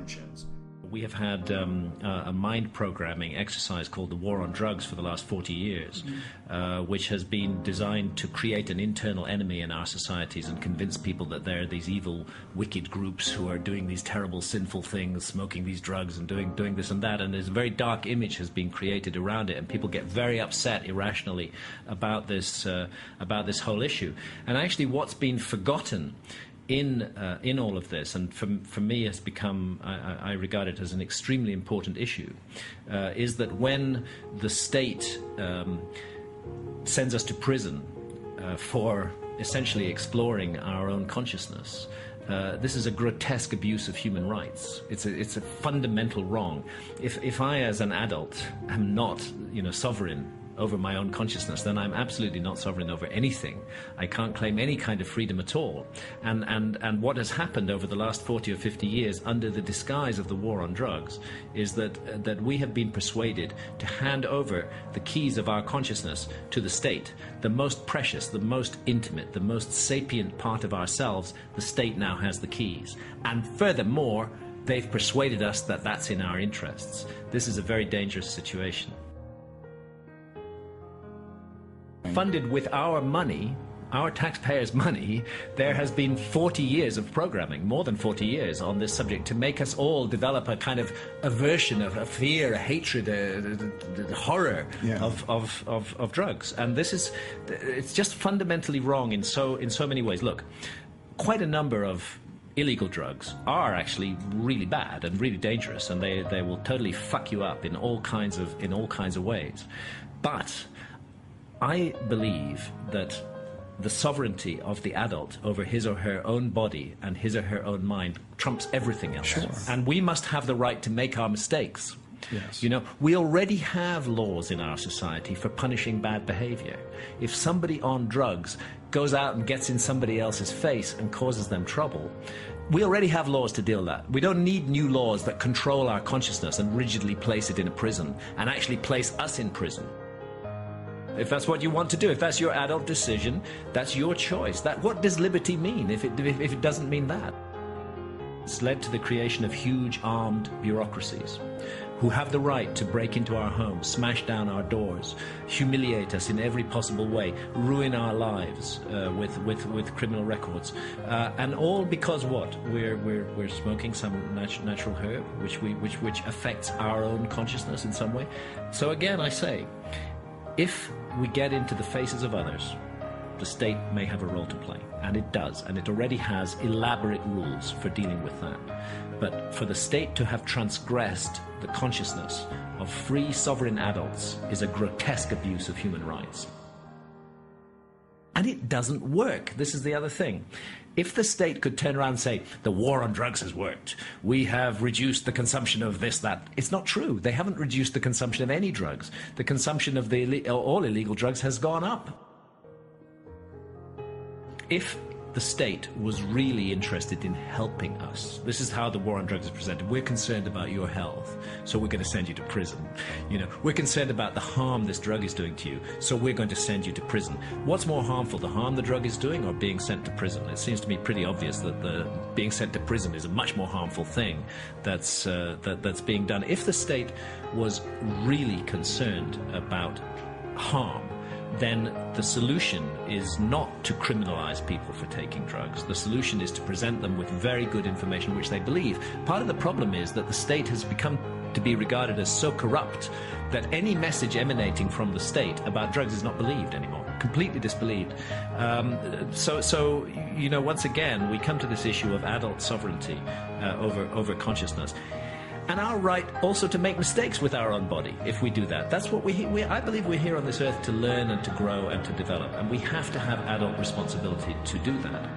interventions. We have had a mind programming exercise called the War on Drugs for the last 40 years, which has been designed to create an internal enemy in our societies and convince people that there are these evil, wicked groups who are doing these terrible, sinful things, smoking these drugs and doing this and that. And there's a very dark image has been created around it, and people get very upset irrationally about this whole issue. And actually what's been forgotten in all of this, and for me has become, I regard it as an extremely important issue, is that when the state sends us to prison for essentially exploring our own consciousness, this is a grotesque abuse of human rights. It's a fundamental wrong. If I, as an adult, am not, sovereign over my own consciousness, then I'm absolutely not sovereign over anything. I can't claim any kind of freedom at all. And what has happened over the last 40 or 50 years under the disguise of the war on drugs is that we have been persuaded to hand over the keys of our consciousness to the state. The most precious, the most intimate, the most sapient part of ourselves, the state now has the keys. And furthermore, they've persuaded us that that's in our interests. This is a very dangerous situation. Funded with our money, our taxpayers' money, there has been 40 years of programming, more than 40 years on this subject, to make us all develop a kind of aversion, a fear, a hatred, a horror of drugs. And it's just fundamentally wrong in so many ways. Look, quite a number of illegal drugs are actually really bad and really dangerous, and they will totally fuck you up in all kinds of ways. But I believe that the sovereignty of the adult over his or her own body and his or her own mind trumps everything else. Sure. And we must have the right to make our mistakes. Yes. We already have laws in our society for punishing bad behavior. If somebody on drugs goes out and gets in somebody else's face and causes them trouble, we already have laws to deal with that. We don't need new laws that control our consciousness and rigidly place it in a prison and actually place us in prison. If that's what you want to do, if that's your adult decision, that's your choice. What does liberty mean if it doesn't mean that? It's led to the creation of huge armed bureaucracies who have the right to break into our homes, smash down our doors, humiliate us in every possible way, ruin our lives with criminal records, and all because what? We're smoking some natural herb which affects our own consciousness in some way. So again, I say, if we get into the faces of others, the state may have a role to play, and it does, and it already has elaborate rules for dealing with that. But for the state to have transgressed the consciousness of free sovereign adults is a grotesque abuse of human rights. And it doesn't work. This is the other thing. If the state could turn around and say, the war on drugs has worked, we have reduced the consumption of this, that, it's not true. They haven't reduced the consumption of any drugs. The consumption of all illegal drugs has gone up. If the state was really interested in helping us, this is how the war on drugs is presented. We're concerned about your health, so we're going to send you to prison. We're concerned about the harm this drug is doing to you, so we're going to send you to prison. What's more harmful, the harm the drug is doing or being sent to prison? It seems to me pretty obvious that the being sent to prison is a much more harmful thing that's being done. If the state was really concerned about harm, then the solution is not to criminalize people for taking drugs. The solution is to present them with very good information which they believe. Part of the problem is that the state has become to be regarded as so corrupt that any message emanating from the state about drugs is not believed anymore, completely disbelieved. So once again, we come to this issue of adult sovereignty over consciousness. And our right also to make mistakes with our own body if we do that. That's what I believe we're here on this earth to learn and to grow and to develop. And we have to have adult responsibility to do that.